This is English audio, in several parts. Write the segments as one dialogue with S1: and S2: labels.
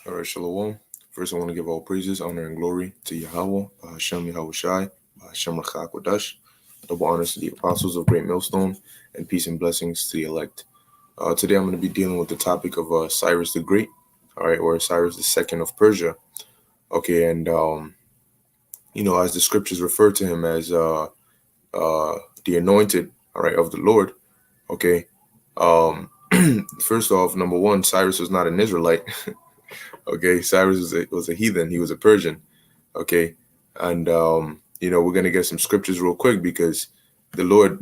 S1: All right, Shalom. First, I want to give all praises, honor, and glory to Yahweh, Hashem Yahweh Shai, Hashem Rachak Kodash. Double honors to the apostles of Great Millstone, and peace and blessings to the elect. Today, I'm going to be dealing with the topic of Cyrus the Great, all right, or Cyrus the Second of Persia. Okay, and as the scriptures refer to him as the Anointed, all right, of the Lord. Okay, first off, number one, Cyrus was not an Israelite. Okay, Cyrus was a heathen. He was a Persian. Okay, and we're gonna get some scriptures real quick because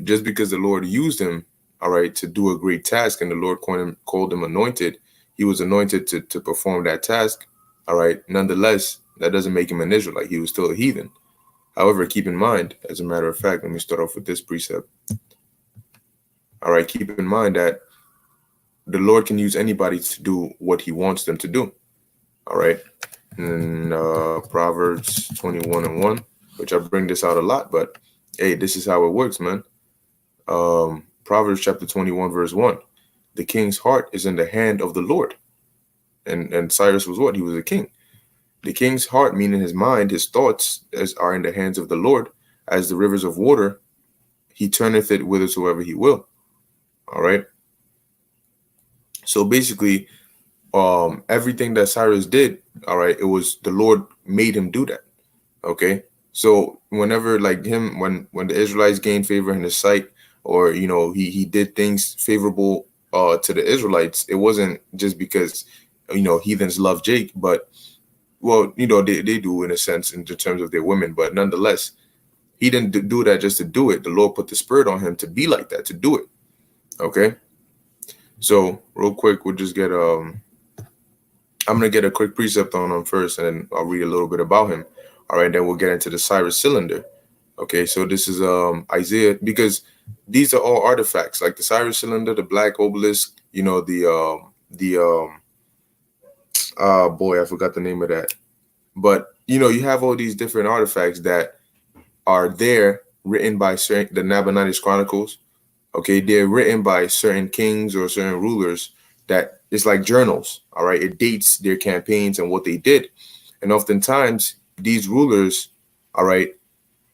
S1: just because the Lord used him, all right, to do a great task, and the Lord called him anointed, he was anointed to perform that task. All right, nonetheless, that doesn't make him an Israelite. He was still a heathen. However, keep in mind, as a matter of fact, let me start off with this precept. All right, keep in mind that the Lord can use anybody to do what he wants them to do. All right. And Proverbs 21:1, which I bring this out a lot, but hey, this is how it works, man. Proverbs chapter 21, verse 1. The king's heart is in the hand of the Lord. And Cyrus was what? He was a king. The king's heart, meaning his mind, his thoughts, are in the hands of the Lord. As the rivers of water, he turneth it whithersoever he will. All right. So basically, everything that Cyrus did, all right, it was the Lord made him do that. Okay, so whenever when the Israelites gained favor in his sight, or he did things favorable to the Israelites, it wasn't just because heathens love Jake, but they do in a sense in terms of their women, but nonetheless, he didn't do that just to do it. The Lord put the spirit on him to be like that, to do it. Okay, so real quick, we'll just get I'm going to get a quick precept on him first, and I'll read a little bit about him. All right, then we'll get into the Cyrus cylinder. Okay, so this is Isaiah, because these are all artifacts, like the Cyrus cylinder, the black obelisk, I forgot the name of that. But, you have all these different artifacts that are there written by the Nabonidus Chronicles. Okay, they're written by certain kings or certain rulers that it's like journals. All right, it dates their campaigns and what they did. And oftentimes these rulers, all right,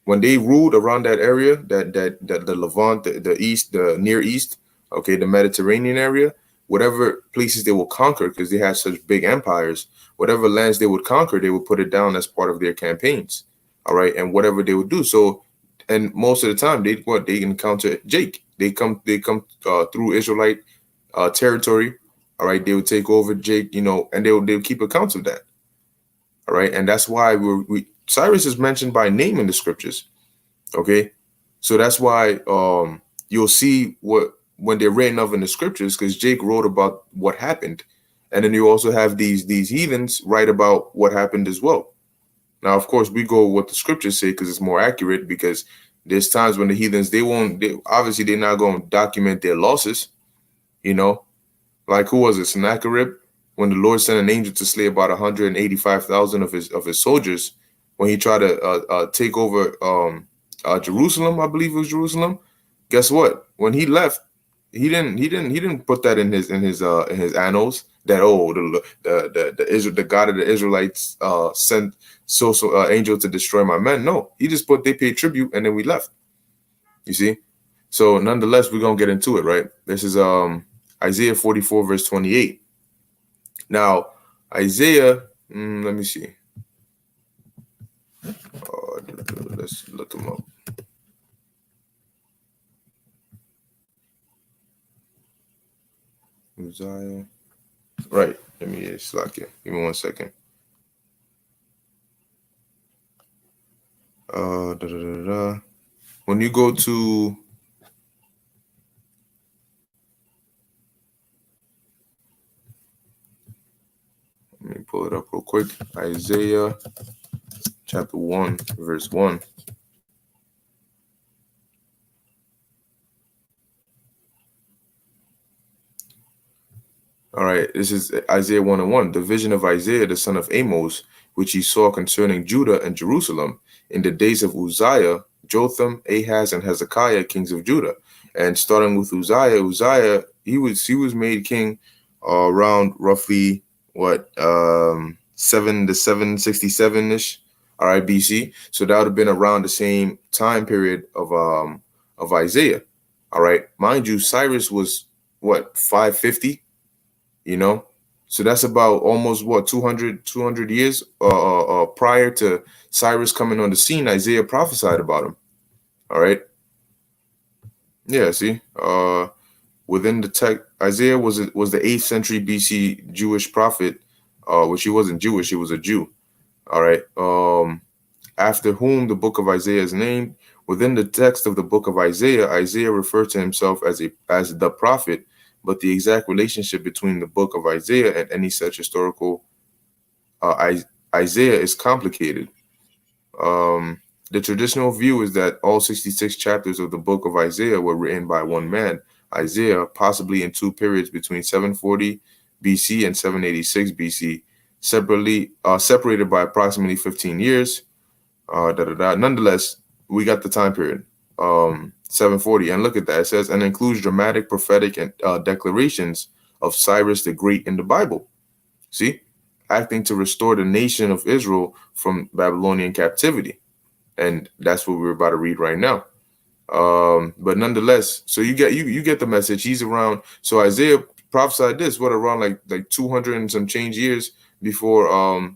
S1: when they ruled around that area, that the Levant, the East, the Near East, okay, the Mediterranean area, whatever places they will conquer, because they had such big empires, whatever lands they would conquer, they would put it down as part of their campaigns. All right, and whatever they would do. So, and most of the time they encounter Jake. They come through Israelite territory. All right, they would take over Jake, and they'll keep accounts of that. All right, and that's why Cyrus is mentioned by name in the scriptures. Okay, so that's why you'll see when they're written of in the scriptures, because Jake wrote about what happened, and then you also have these heathens write about what happened as well. Now, of course, we go what the scriptures say because it's more accurate. Because there's times when the heathens obviously they're not going to document their losses, Like who was it? Sennacherib, when the Lord sent an angel to slay about 185,000 of his soldiers, when he tried to take over Jerusalem, I believe it was Jerusalem. Guess what? When he left, he didn't put that in his annals that the God of the Israelites sent angel to destroy my men. No, he just put they paid tribute and then we left. You see, so nonetheless, we're gonna get into it, right? This is Isaiah 44 verse 28. Now, Isaiah, let me see. Let's look him up. Uzziah. Right. Let me slack here. Give me 1 second. When you go to let me pull it up real quick. Isaiah chapter 1, verse 1. All right, this is Isaiah 1:1. The vision of Isaiah, the son of Amos, which he saw concerning Judah and Jerusalem in the days of Uzziah, Jotham, Ahaz, and Hezekiah, kings of Judah. And starting with Uzziah, he was made king around roughly 7 to 767 ish, all right, BC. So that would have been around the same time period of Isaiah, all right. Mind you, Cyrus was what, 550, you know, so that's about almost what, 200 years prior to Cyrus coming on the scene. Isaiah prophesied about him, all right. Yeah, see, within the text, Isaiah was the 8th century BC Jewish prophet, which he wasn't Jewish, he was a Jew. All right. After whom the book of Isaiah is named. Within the text of the book of Isaiah, Isaiah referred to himself as the prophet, but the exact relationship between the book of Isaiah and any such historical Isaiah is complicated. Um, the traditional view is that all 66 chapters of the book of Isaiah were written by one man, Isaiah, possibly in two periods between 740 BC and 786 BC, separated by approximately 15 years. Nonetheless, we got the time period, 740, and look at that. It says, and includes dramatic prophetic and declarations of Cyrus the Great in the Bible. See, acting to restore the nation of Israel from Babylonian captivity, and that's what we're about to read right now. But nonetheless, so you get the message. He's around. So Isaiah prophesied this, what, around like 200 and some change years before or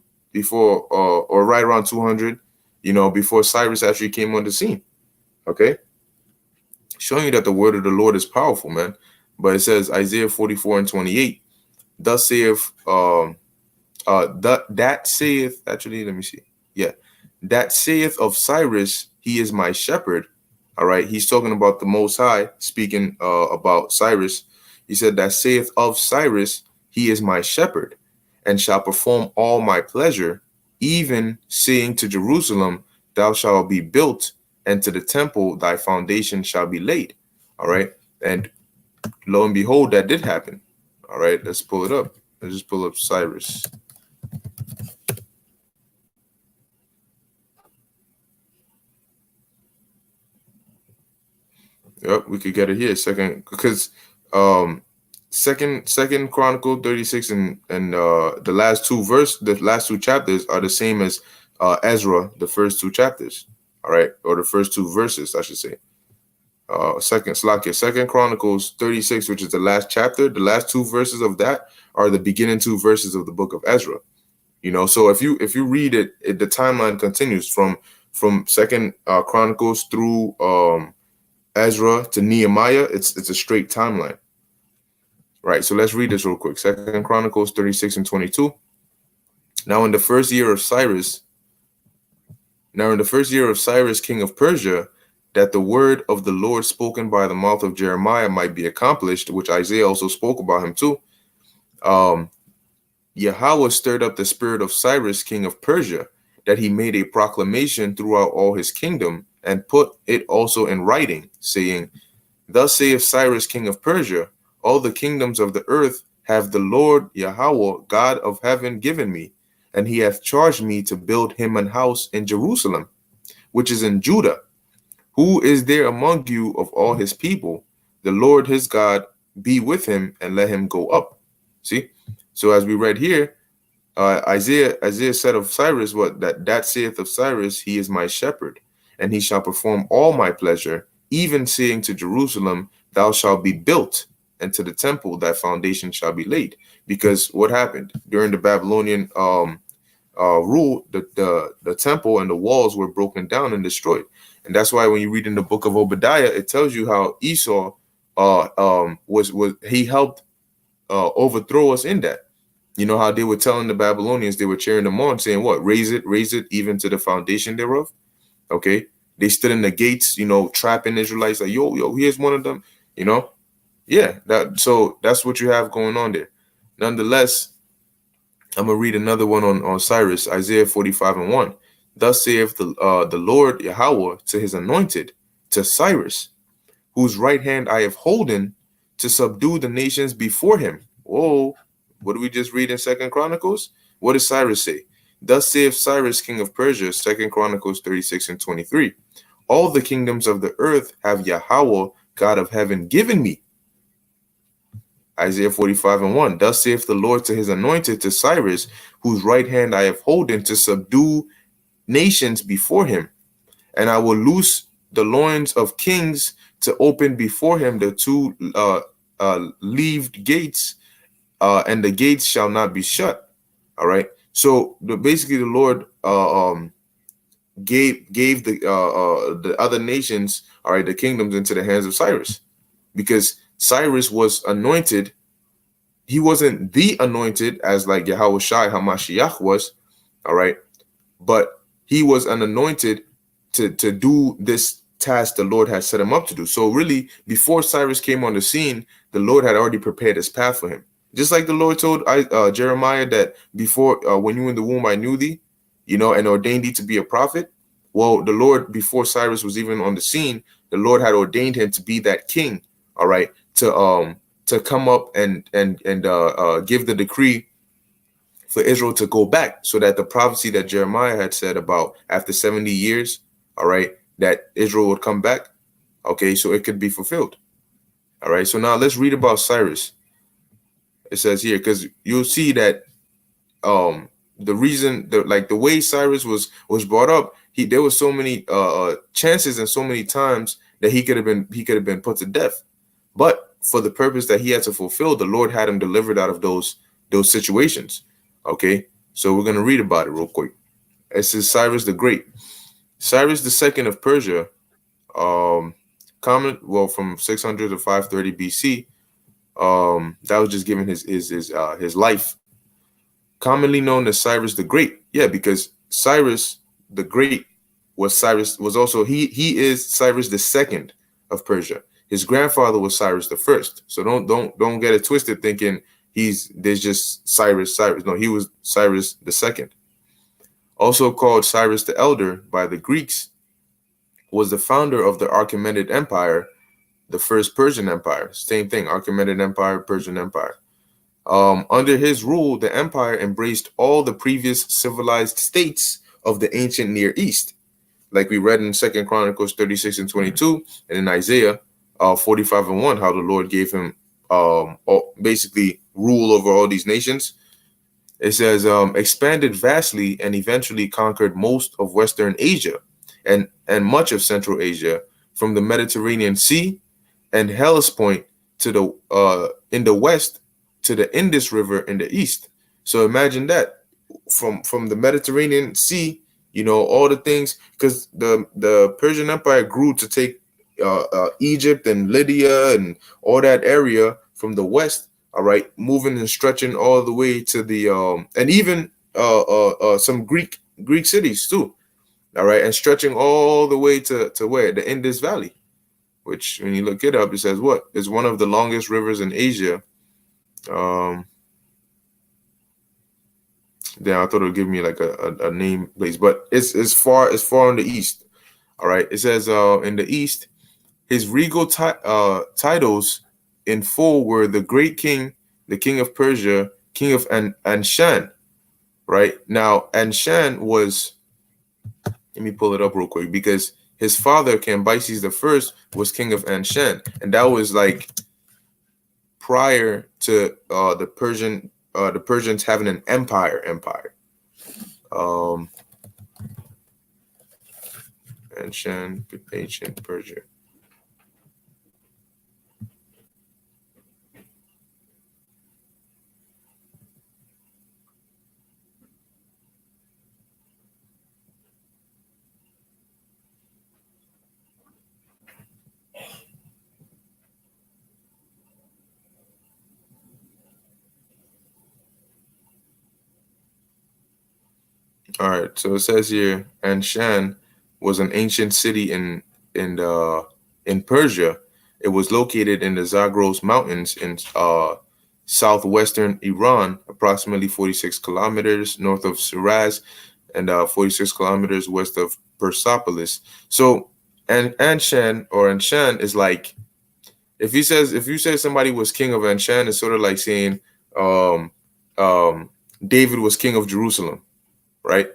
S1: right around 200, before Cyrus actually came on the scene. Okay, showing you that the word of the Lord is powerful, man. But it says Isaiah 44:28, thus saith that saith, actually, let me see. Yeah, that saith of Cyrus, he is my shepherd. All right, he's talking about the Most High, speaking about Cyrus. He said, that saith of Cyrus, he is my shepherd, and shall perform all my pleasure, even saying to Jerusalem, thou shalt be built, and to the temple thy foundation shall be laid. All right, and lo and behold, that did happen. All right, let's pull it up. Let's just pull up Cyrus. Yep, we could get it here. Second Chronicle 36 and the last two chapters are the same as Ezra, the first two chapters. All right, or the first two verses, I should say. Second Chronicles 36, which is the last chapter, the last two verses of that are the beginning two verses of the book of Ezra. So if you read it, the timeline continues from Second Chronicles through Ezra to Nehemiah. It's a straight timeline. Right, so let's read this real quick. Second Chronicles 36 and 22. Now in the first year of Cyrus, king of Persia, that the word of the Lord spoken by the mouth of Jeremiah might be accomplished, which Isaiah also spoke about him too. Yahweh stirred up the spirit of Cyrus, king of Persia, that he made a proclamation throughout all his kingdom, and put it also in writing, saying, thus saith Cyrus, king of Persia, all the kingdoms of the earth have the Lord Yahweh, God of heaven, given me, and he hath charged me to build him an house in Jerusalem, which is in Judah. Who is there among you of all his people? The Lord his God be with him, and let him go up. See? So as we read here, Isaiah said of Cyrus, that saith of Cyrus, he is my shepherd, and he shall perform all my pleasure, even saying to Jerusalem, thou shalt be built, and to the temple thy foundation shall be laid. Because what happened during the Babylonian rule, the temple and the walls were broken down and destroyed. And that's why when you read in the book of Obadiah, it tells you how Esau he helped overthrow us in that. You know how they were telling the Babylonians, they were cheering them on, saying, what? Raise it, even to the foundation thereof. Okay. They stood in the gates, trapping Israelites, like, yo, here's one of them, Yeah, so that's what you have going on there. Nonetheless, I'm gonna read another one on Cyrus, Isaiah 45 and 1. Thus saith the Lord Yahweh to his anointed, to Cyrus, whose right hand I have holden, to subdue the nations before him. Whoa, what do we just read in Second Chronicles? What does Cyrus say? Thus saith Cyrus, king of Persia, Second Chronicles 36 and 23. All the kingdoms of the earth have Yahweh, God of heaven, given me. Isaiah 45:1. Thus saith the Lord to his anointed, to Cyrus, whose right hand I have holden, to subdue nations before him. And I will loose the loins of kings, to open before him the two leaved gates, and the gates shall not be shut. All right. So basically, the Lord gave the other nations, all right, the kingdoms into the hands of Cyrus, because Cyrus was anointed. He wasn't the anointed as like Yahweh Shai Hamashiach was, all right, but he was an anointed to do this task the Lord had set him up to do. So really, before Cyrus came on the scene, the Lord had already prepared his path for him. Just like the Lord told Jeremiah that before, when you were in the womb, I knew thee, and ordained thee to be a prophet. Well, the Lord, before Cyrus was even on the scene, the Lord had ordained him to be that king, all right, to come up and give the decree for Israel to go back, so that the prophecy that Jeremiah had said about after 70 years, all right, that Israel would come back, okay, so it could be fulfilled. All right, so now let's read about Cyrus. It says here, because you'll see that the reason, the way Cyrus was brought up, there was so many chances and so many times that he could have been put to death, but for the purpose that he had to fulfill, the Lord had him delivered out of those situations. Okay, so we're gonna read about it real quick. It says Cyrus the Great. Cyrus II of Persia, from 600 to 530 BC. That was just given his life. Commonly known as Cyrus the Great. Yeah, because Cyrus the Great was also he is Cyrus II of Persia. His grandfather was Cyrus I. So don't get it twisted thinking there's just Cyrus. No, he was Cyrus II. Also called Cyrus the Elder by the Greeks, was the founder of the Achaemenid Empire, the first Persian Empire. Same thing, Achaemenid Empire, Persian Empire. Under his rule, the empire embraced all the previous civilized states of the ancient Near East, like we read in 2 Chronicles 36 and 22, and in Isaiah 45 and 1, how the Lord gave him basically rule over all these nations. It says, expanded vastly and eventually conquered most of Western Asia and much of Central Asia, from the Mediterranean Sea and Hellespont to the in the west to the Indus River in the east. So imagine that, from the Mediterranean Sea, all the things, because the Persian Empire grew to take Egypt and Lydia and all that area from the west, all right, moving and stretching all the way to the and even some Greek cities too, all right, and stretching all the way to where? The Indus Valley, which when you look it up, it says what is one of the longest rivers in Asia. Then I thought it would give me like a name place, but it's far in the east. All right, it says in the east, his regal titles in full were the Great King, the King of Persia, King of Anshan. Right now, Anshan was. Let me pull it up real quick, because his father, Cambyses I, was king of Anshan, and that was like prior to the Persians having an empire. Anshan, ancient Persia. All right, so it says here, Anshan was an ancient city in Persia. It was located in the Zagros Mountains in southwestern Iran, approximately 46 kilometers north of Shiraz and 46 kilometers west of Persepolis. So, Anshan is like, if you say somebody was king of Anshan, it's sort of like saying David was king of Jerusalem. Right?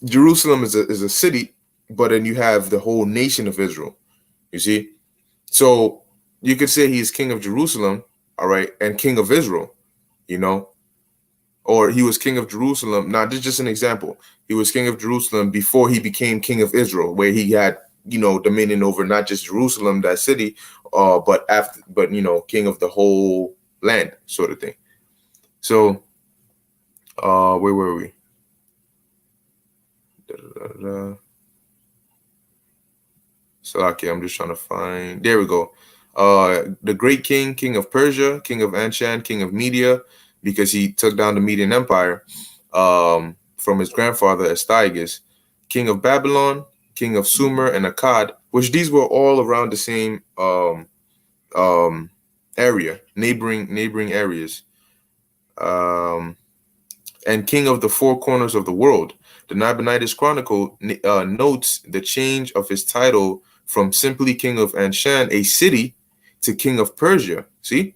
S1: Jerusalem is a city, but then you have the whole nation of Israel. You see? So you could say he's king of Jerusalem, all right, and king of Israel, you know, or he was king of Jerusalem. Now, this is just an example. He was king of Jerusalem before he became king of Israel, where he had, dominion over not just Jerusalem, that city, but king of the whole land, sort of thing. So, where were we? So, okay, I'm just trying to find. There we go. The great king of Persia, king of Anshan, king of Media, because he took down the Median Empire from his grandfather Astyages, king of Babylon, king of Sumer and Akkad, which these were all around the same area, neighboring areas, and king of the four corners of the world. The Nabonidus Chronicle notes the change of his title from simply king of Anshan, a city, to king of Persia. See?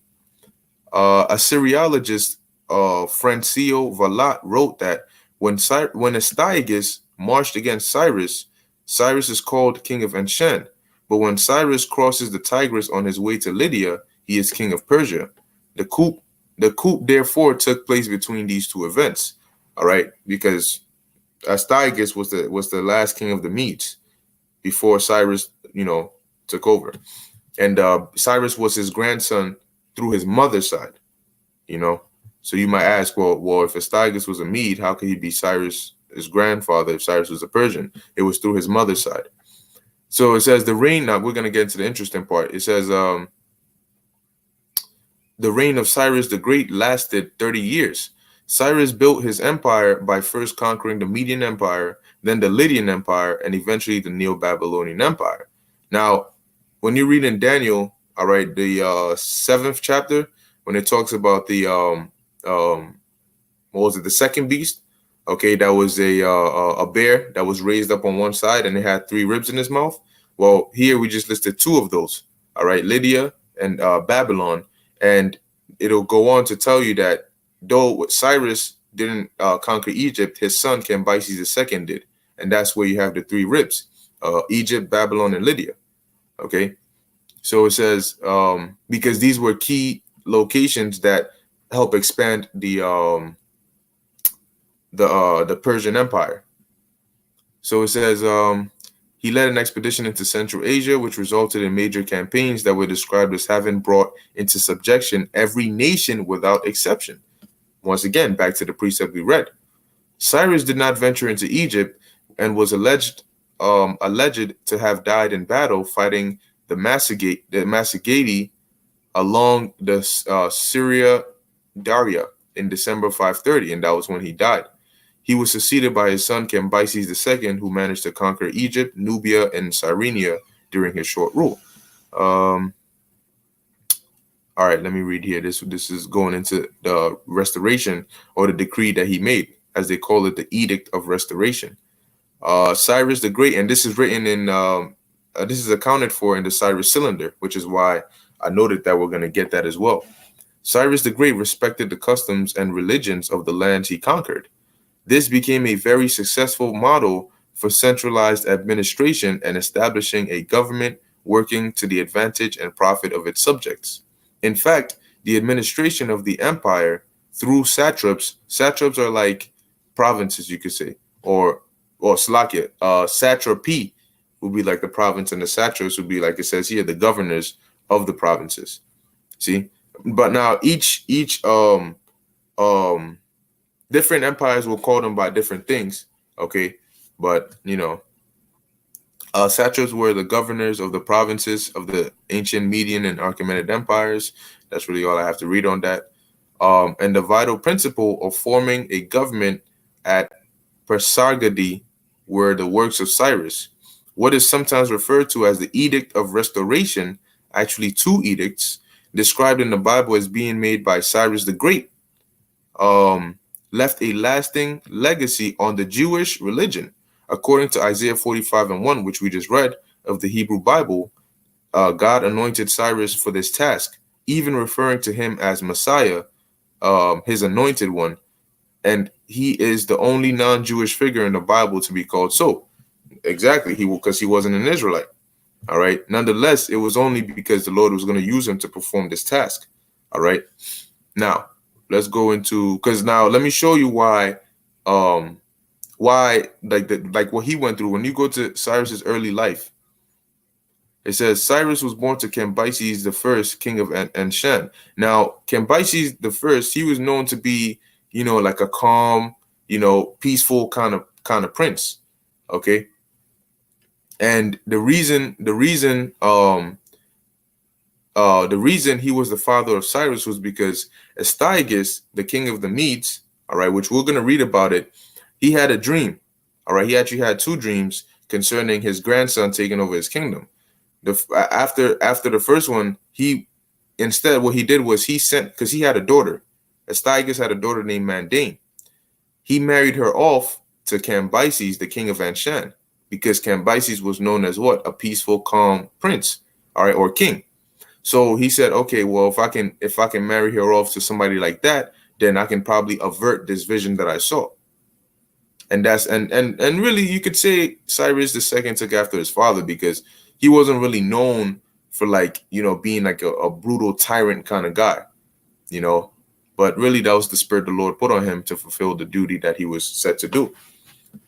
S1: Assyriologist Francio Valat wrote that when Astyages marched against Cyrus, Cyrus is called king of Anshan. But when Cyrus crosses the Tigris on his way to Lydia, he is king of Persia. The coup, therefore, took place between these two events. All right, because Astyages was the last king of the Medes before Cyrus, took over, and Cyrus was his grandson through his mother's side. So you might ask, well, if Astyages was a Mede, how could he be Cyrus, his grandfather, if Cyrus was a Persian? It was through his mother's side. So it says the reign. Now we're going to get into the interesting part. It says the reign of Cyrus the Great lasted 30 years. Cyrus built his empire by first conquering the Median Empire, then the Lydian Empire, and eventually the Neo-Babylonian Empire. Now, when you read in Daniel, all right, the 7th chapter, when it talks about the what was it, the second beast? Okay, that was a bear that was raised up on one side and it had 3 ribs in his mouth. Well, here we just listed 2 of those. All right, Lydia and Babylon, and it'll go on to tell you that though Cyrus didn't conquer Egypt, his son Cambyses II did, and that's where you have the 3 ribs: Egypt, Babylon, and Lydia. Okay, so it says because these were key locations that help expand the Persian Empire. So it says he led an expedition into Central Asia, which resulted in major campaigns that were described as having brought into subjection every nation without exception. Once again, back to the precept we read. Cyrus did not venture into Egypt and was alleged to have died in battle fighting the Massageti along the Syria Daria in December 530, and that was when he died. He was succeeded by his son Cambyses II, who managed to conquer Egypt, Nubia, and Cyrenia during his short rule. All right, let me read here. This is going into the restoration, or the decree that he made, as they call it, the Edict of Restoration. Cyrus the Great, and this is written in, this is accounted for in the Cyrus Cylinder, which is why I noted that we're going to get that as well. Cyrus the Great respected the customs and religions of the lands he conquered. This became a very successful model for centralized administration and establishing a government working to the advantage and profit of its subjects. In fact, the administration of the empire through satraps are like provinces, you could say, or Slovakia. Satrapy would be like the province, and the satraps would be, like it says here, the governors of the provinces. See, but now each different empires will call them by different things. Okay, but satraps were the governors of the provinces of the ancient Median and Achaemenid empires. That's really all I have to read on that. And the vital principle of forming a government at Persargadi were the works of Cyrus. What is sometimes referred to as the Edict of Restoration, actually 2 edicts, described in the Bible as being made by Cyrus the Great, left a lasting legacy on the Jewish religion. According to Isaiah 45:1, which we just read of the Hebrew Bible, God anointed Cyrus for this task, even referring to him as Messiah, his anointed one. And he is the only non-Jewish figure in the Bible to be called so. Exactly, because he wasn't an Israelite. All right. Nonetheless, it was only because the Lord was going to use him to perform this task. All right. Now let's go into, because now let me show you why like what he went through. When you go to Cyrus's early life, it says Cyrus was born to Cambyses the first, king of Anshan. Now Cambyses the first, he was known to be, like a calm, peaceful kind of prince. Okay. And the reason he was the father of Cyrus was because Astyages, the king of the Medes, all right, which we're going to read about it, he had a dream. All right, he actually had two dreams concerning his grandson taking over his kingdom. After the first one, what he did was he sent, because he had a daughter. Astyages had a daughter named Mandane. He married her off to Cambyses, the king of Anshan, because Cambyses was known as what? A peaceful, calm prince, all right, or king. So he said, okay, well, if I can marry her off to somebody like that, then I can probably avert this vision that I saw. And that's and really, you could say Cyrus II took after his father, because he wasn't really known for being like a brutal tyrant kind of guy, but really that was the spirit the Lord put on him to fulfill the duty that he was set to do.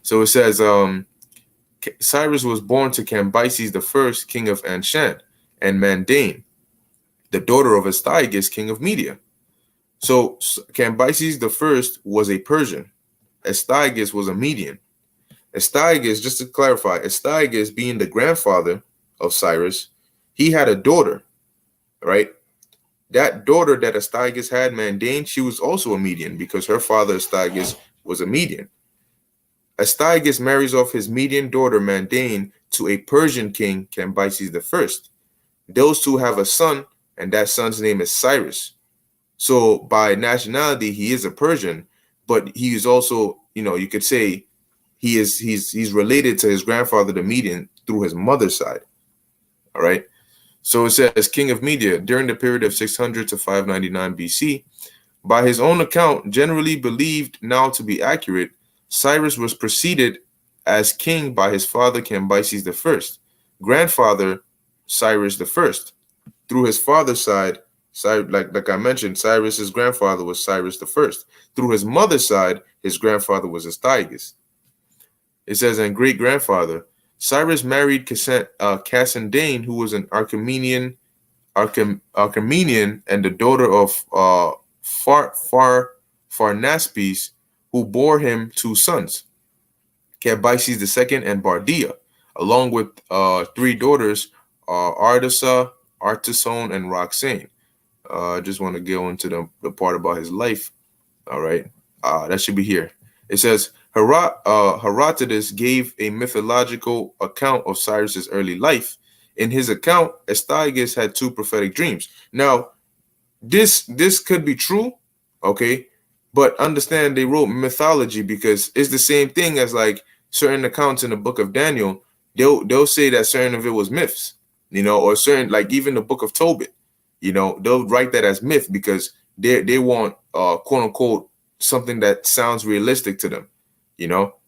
S1: So it says, Cyrus was born to Cambyses the first, king of Anshan, and Mandane, the daughter of Astyages, king of Media. So Cambyses the first was a Persian. Astyages was a Median. Astyages, just to clarify, Astyages being the grandfather of Cyrus, he had a daughter, right? That daughter that Astyages had, Mandane, she was also a Median, because her father Astyages was a Median. Astyages marries off his Median daughter Mandane to a Persian king, Cambyses the first. Those two have a son, and that son's name is Cyrus. So by nationality, he is a Persian, but he is also, you could say he's related to his grandfather, the Median, through his mother's side. All right. So it says, king of Media, during the period of 600 to 599 BC, by his own account, generally believed now to be accurate, Cyrus was preceded as king by his father Cambyses I, grandfather Cyrus I. Through his father's side, like I mentioned, Cyrus's grandfather was Cyrus I. Through his mother's side, his grandfather was Astyages. It says, and great grandfather, Cyrus married Cassandane, who was an Archimedean, and the daughter of Pharnaspes, who bore him two sons, Cambyses II and Bardia, along with three daughters, Ardissa, Artisone, and Roxane. I just want to go into the part about his life. All right. That should be here. It says, Herodotus gave a mythological account of Cyrus's early life. In his account, Astyages had two prophetic dreams. Now, this could be true, okay? But understand they wrote mythology because it's the same thing as like certain accounts in the book of Daniel. They'll say that certain of it was myths, or certain, like even the book of Tobit, they'll write that as myth because they want quote unquote something that sounds realistic to them,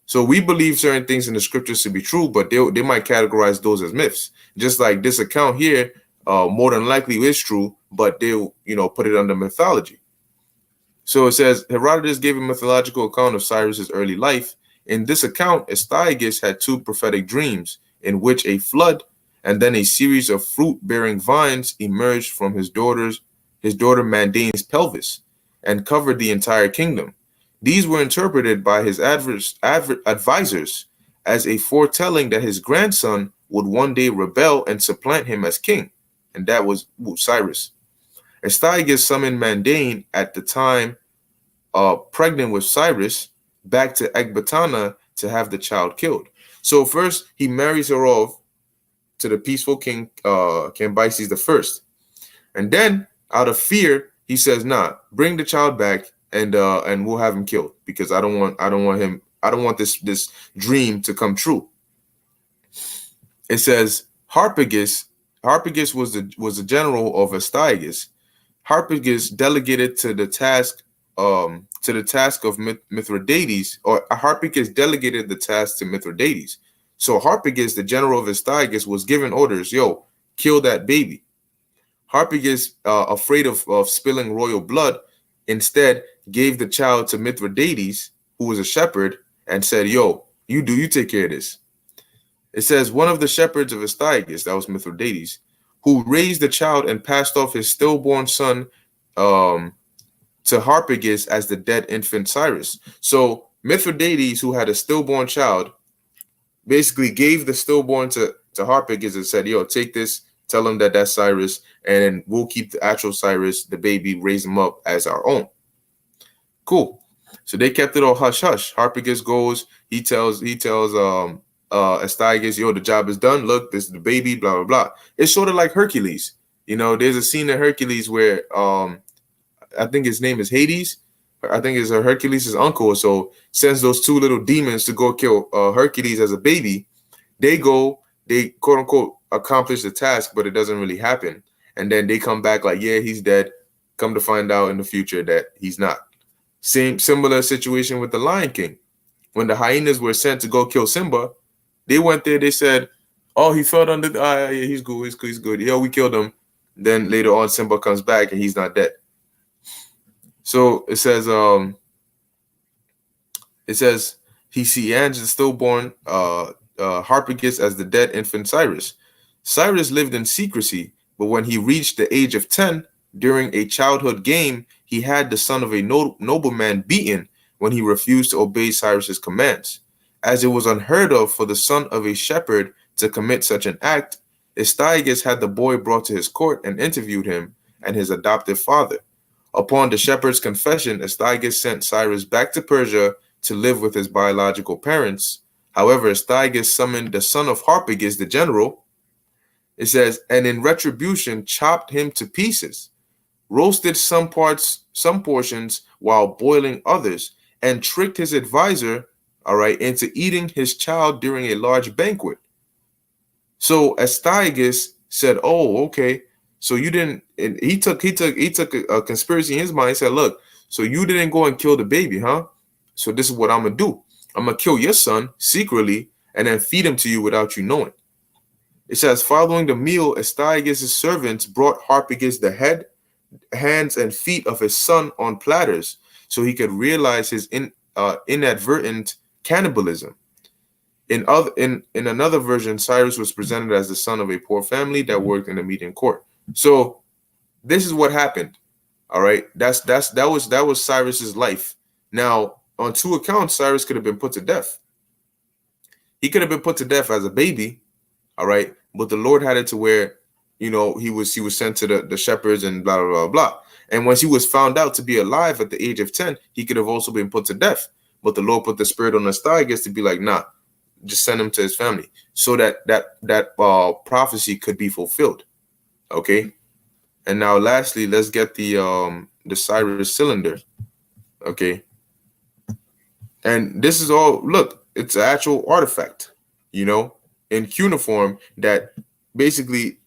S1: So we believe certain things in the scriptures to be true, but they might categorize those as myths. Just like this account here, more than likely is true, but they'll put it under mythology. So it says Herodotus gave a mythological account of Cyrus's early life. In this account, Astyages had two prophetic dreams in which a flood and then a series of fruit-bearing vines emerged from his daughter Mandane's pelvis and covered the entire kingdom. These were interpreted by his advisors as a foretelling that his grandson would one day rebel and supplant him as king, and that was Cyrus. Astyages summoned Mandane, at the time pregnant with Cyrus, back to Ecbatana to have the child killed. So first he marries her off to the peaceful king Cambyses I, and then out of fear he says, "Nah, bring the child back and we'll have him killed because I don't want this dream to come true." It says Harpagus was the general of Astyages. Harpagus delegated to the task of Mithridates, or Harpagus delegated the task to Mithridates. So Harpagus, the general of Astyages, was given orders, kill that baby. Harpagus, afraid of spilling royal blood, instead gave the child to Mithridates, who was a shepherd, and said, "Yo, you take care of this." It says one of the shepherds of Astyages, that was Mithridates, who raised the child and passed off his stillborn son um, to Harpagus as the dead infant Cyrus. So Mithridates, who had a stillborn child, basically gave the stillborn to Harpagus and said, "Yo, take this. Tell him that that's Cyrus, and we'll keep the actual Cyrus, the baby, raise him up as our own." Cool. So they kept it all hush hush. Harpagus goes. He tells Astyages, "Yo, the job is done. Look, this is the baby. Blah blah blah." It's sort of like Hercules. There's a scene in Hercules where I think his name is Hades. I think it's Hercules' uncle. So sends those two little demons to go kill Hercules as a baby. They go, they quote unquote accomplish the task, but it doesn't really happen. And then they come back like, yeah, he's dead. Come to find out in the future that he's not. Similar situation with the Lion King. When the hyenas were sent to go kill Simba, they went there. They said, "Oh, he fell under. Yeah, he's good. He's good. Yeah, we killed him." Then later on, Simba comes back and he's not dead. So it says, he hands the stillborn Harpagus as the dead infant Cyrus. Cyrus lived in secrecy, but when he reached the age of 10, during a childhood game, he had the son of a nobleman beaten when he refused to obey Cyrus's commands. As it was unheard of for the son of a shepherd to commit such an act, Astyages had the boy brought to his court and interviewed him and his adoptive father. Upon the shepherd's confession, Astyages sent Cyrus back to Persia to live with his biological parents. However, Astyages summoned the son of Harpagus, the general. It says, and in retribution chopped him to pieces, roasted some portions while boiling others, and tricked his advisor, all right, into eating his child during a large banquet. So Astyages said, "Oh, okay. So you didn't." And he took a conspiracy in his mind. He said, "Look, so you didn't go and kill the baby, huh? So this is what I'm gonna do. I'm gonna kill your son secretly and then feed him to you without you knowing." It says, following the meal, Astyages' servants brought Harpagus the head, hands, and feet of his son on platters, so he could realize his inadvertent cannibalism. In another version, Cyrus was presented as the son of a poor family that worked in the Median court. So this is what happened. All right, that was Cyrus's life. Now, on two accounts, Cyrus could have been put to death. He could have been put to death as a baby. All right, but the Lord had it to where, he was sent to the shepherds and blah blah blah blah. And once he was found out to be alive at the age of 10, he could have also been put to death. But the Lord put the spirit on Astyages to be like, nah, just send him to his family, so that prophecy could be fulfilled. Okay. And now lastly, let's get the Cyrus cylinder. Okay. And this is all, look, it's an actual artifact, in cuneiform that basically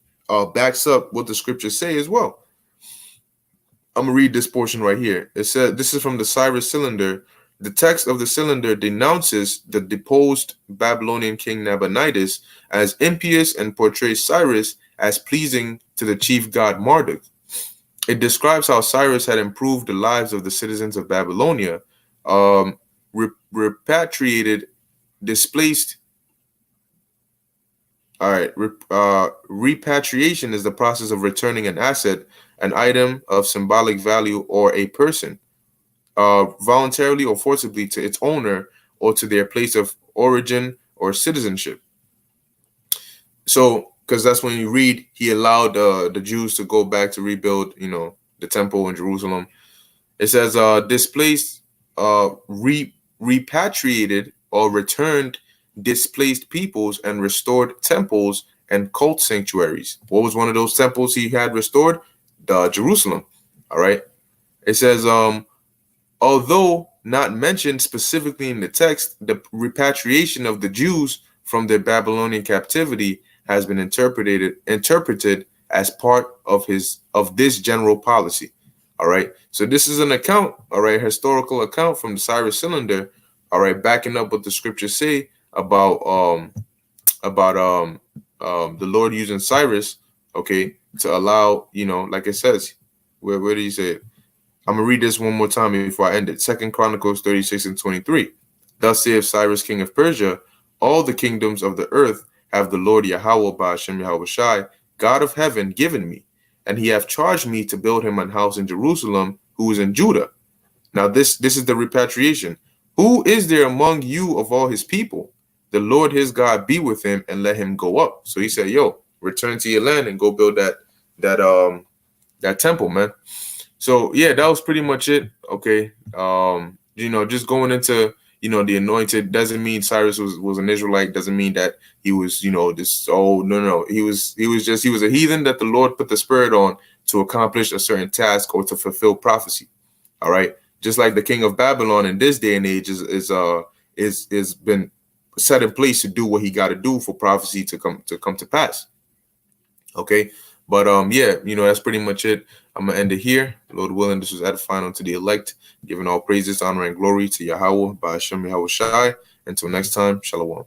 S1: backs up what the scriptures say as well. I'm gonna read this portion right here. It says, this is from the Cyrus cylinder. The text of the cylinder denounces the deposed Babylonian king Nabonidus as impious and portrays Cyrus as pleasing to the chief god Marduk. It describes how Cyrus had improved the lives of the citizens of Babylonia, repatriated displaced. All right. Repatriation is the process of returning an asset, an item of symbolic value, or a person, voluntarily or forcibly to its owner or to their place of origin or citizenship. So, because that's when you read, he allowed the Jews to go back to rebuild, the temple in Jerusalem. It says, displaced, repatriated or returned displaced peoples and restored temples and cult sanctuaries. What was one of those temples he had restored? Jerusalem. All right. It says, although not mentioned specifically in the text, the repatriation of the Jews from their Babylonian captivity has been interpreted as part of this general policy. All right. So this is an account, all right, historical account from the Cyrus cylinder, all right, backing up what the scriptures say about the Lord using Cyrus, okay, to allow, like it says, where do you say it? I'm gonna read this one more time before I end it. 2 Chronicles 36 and 23. Thus saith Cyrus, king of Persia, all the kingdoms of the earth have the Lord Yahweh Ba'ashem Yahweh Shai, God of heaven, given me, and he hath charged me to build him an house in Jerusalem, who is in Judah. Now this is the repatriation. Who is there among you of all his people? The Lord his God be with him, and let him go up. So he said, yo, return to your land and go build that temple, man. So yeah, that was pretty much it. Okay. Just going into, the anointed doesn't mean Cyrus was an Israelite, doesn't mean that he was, this, oh no. He was a heathen that the Lord put the spirit on to accomplish a certain task or to fulfill prophecy. All right. Just like the king of Babylon in this day and age is been set in place to do what he got to do for prophecy to come to pass. Okay. But yeah, that's pretty much it. I'm gonna end it here. Lord willing, this was edifying unto the elect, giving all praises, honor, and glory to Yahweh, Ba'ashem Yahweh Shai. Until next time, Shalom.